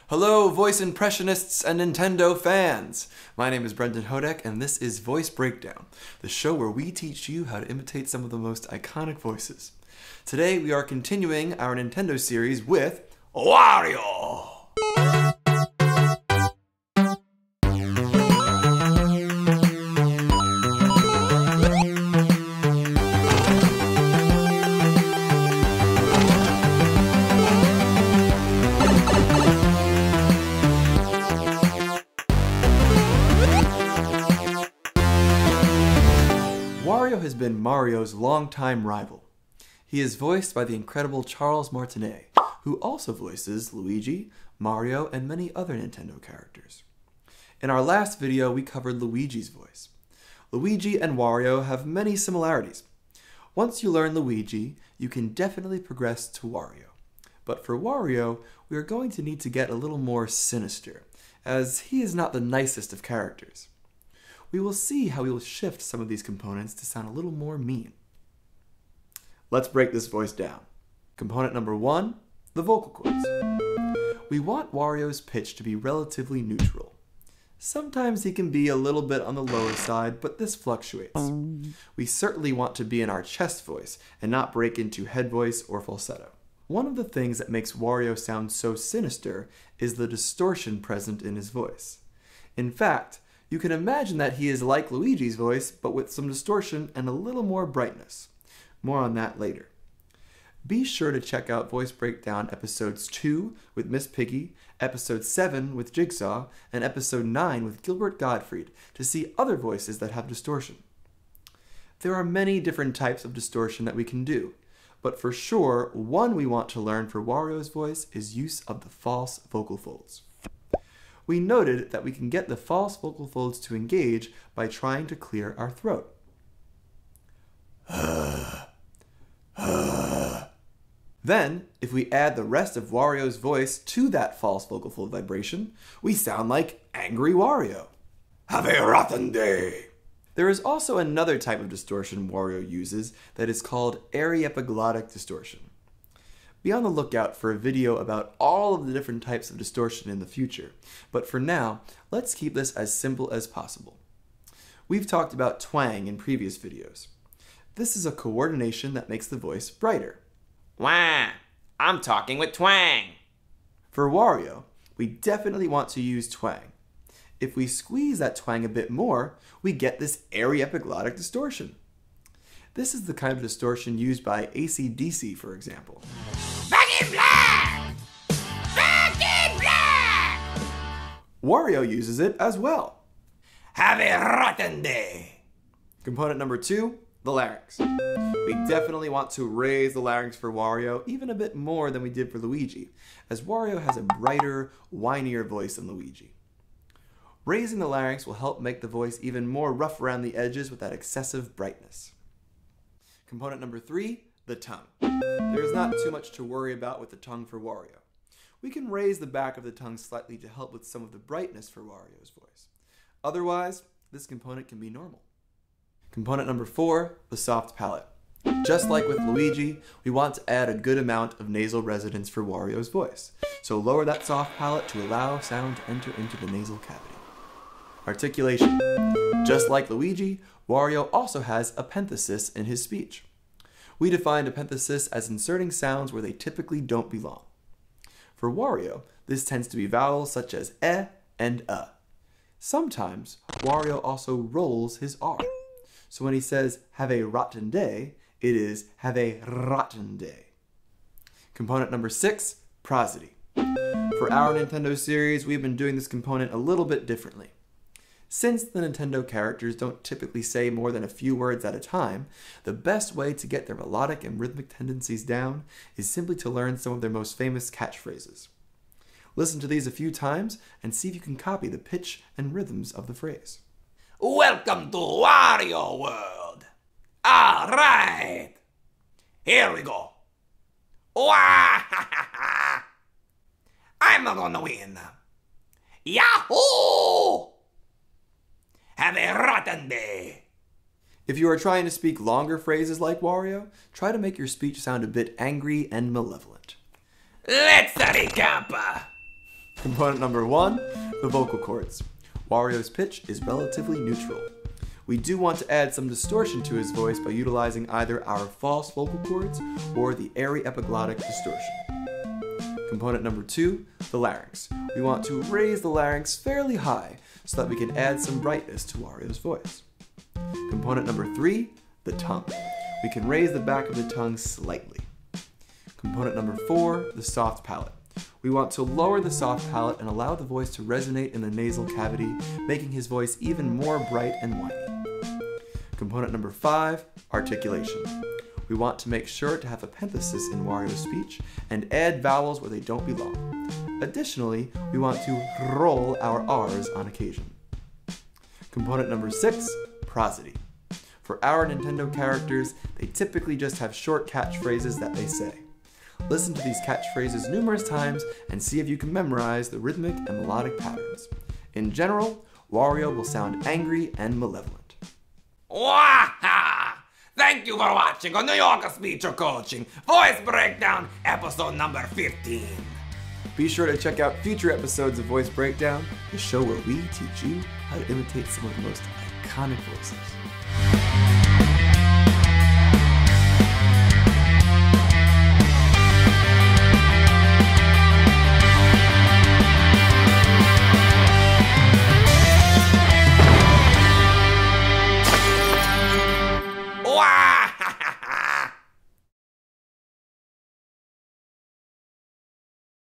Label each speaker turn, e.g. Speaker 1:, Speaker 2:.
Speaker 1: Hello, voice impressionists and Nintendo fans! My name is Houdek, and this is Voice Breakdown, the show where we teach you how to imitate some of the most iconic voices. Today we are continuing our Nintendo series with Wario! Wario has been Mario's longtime rival. He is voiced by the incredible Charles Martinet, who also voices Luigi, Mario, and many other Nintendo characters. In our last video, we covered Luigi's voice. Luigi and Wario have many similarities. Once you learn Luigi, you can definitely progress to Wario. But for Wario, we are going to need to get a little more sinister, as he is not the nicest of characters. We will see how we will shift some of these components to sound a little more mean. Let's break this voice down. Component number 1, the vocal cords. We want Wario's pitch to be relatively neutral. Sometimes he can be a little bit on the lower side, but this fluctuates. We certainly want to be in our chest voice and not break into head voice or falsetto. One of the things that makes Wario sound so sinister is the distortion present in his voice. In fact, you can imagine that he is like Luigi's voice, but with some distortion and a little more brightness. More on that later. Be sure to check out Voice Breakdown episodes 2 with Miss Piggy, episode 7 with Jigsaw, and episode 9 with Gilbert Gottfried to see other voices that have distortion. There are many different types of distortion that we can do, but for sure, one we want to learn for Wario's voice is use of the false vocal folds. We noted that we can get the false vocal folds to engage by trying to clear our throat. Then, if we add the rest of Wario's voice to that false vocal fold vibration, we sound like Angry Wario. Have a rotten day! There is also another type of distortion Wario uses that is called aryepiglottic distortion. Be on the lookout for a video about all of the different types of distortion in the future, but for now, let's keep this as simple as possible. We've talked about twang in previous videos. This is a coordination that makes the voice brighter.
Speaker 2: Wah! I'm talking with twang!
Speaker 1: For Wario, we definitely want to use twang. If we squeeze that twang a bit more, we get this aryepiglottic distortion. This is the kind of distortion used by AC/DC, for example.
Speaker 2: Back in black! Back in black!
Speaker 1: Wario uses it as well.
Speaker 2: Have a rotten day!
Speaker 1: Component number 2, the larynx. We definitely want to raise the larynx for Wario even a bit more than we did for Luigi, as Wario has a brighter, whinier voice than Luigi. Raising the larynx will help make the voice even more rough around the edges with that excessive brightness. Component number 3, the tongue. There is not too much to worry about with the tongue for Wario. We can raise the back of the tongue slightly to help with some of the brightness for Wario's voice. Otherwise, this component can be normal. Component number 4, the soft palate. Just like with Luigi, we want to add a good amount of nasal resonance for Wario's voice, so lower that soft palate to allow sound to enter into the nasal cavity. Articulation. Just like Luigi, Wario also has epenthesis in his speech. We defined epenthesis as inserting sounds where they typically don't belong. For Wario, this tends to be vowels such as e and Sometimes, Wario also rolls his R. So when he says, have a rotten day, it is, have a rotten day. Component number 6, prosody. For our Nintendo series, we've been doing this component a little bit differently. Since the Nintendo characters don't typically say more than a few words at a time, the best way to get their melodic and rhythmic tendencies down is simply to learn some of their most famous catchphrases. Listen to these a few times and see if you can copy the pitch and rhythms of the phrase.
Speaker 2: Welcome to Wario World! Alright! Here we go! WAHHH! I'm gonna win! Yahoo! Have a rotten day!
Speaker 1: If you are trying to speak longer phrases like Wario, try to make your speech sound a bit angry and malevolent.
Speaker 2: Let's recap!
Speaker 1: Component number 1, the vocal cords. Wario's pitch is relatively neutral. We do want to add some distortion to his voice by utilizing either our false vocal cords or the airy epiglottic distortion. Component number 2, the larynx. We want to raise the larynx fairly high so that we can add some brightness to Wario's voice. Component number 3, the tongue. We can raise the back of the tongue slightly. Component number 4, the soft palate. We want to lower the soft palate and allow the voice to resonate in the nasal cavity, making his voice even more bright and whiny. Component number 5, articulation. We want to make sure to have epenthesis in Wario's speech and add vowels where they don't belong. Additionally, we want to roll our R's on occasion. Component number 6, prosody. For our Nintendo characters, they typically just have short catchphrases that they say. Listen to these catchphrases numerous times and see if you can memorize the rhythmic and melodic patterns. In general, Wario will sound angry and malevolent.
Speaker 2: WAHHH! Thank you for watching on New York Speech or Coaching Voice Breakdown episode number 15.
Speaker 1: Be sure to check out future episodes of Voice Breakdown, the show where we teach you how to imitate some of the most iconic voices.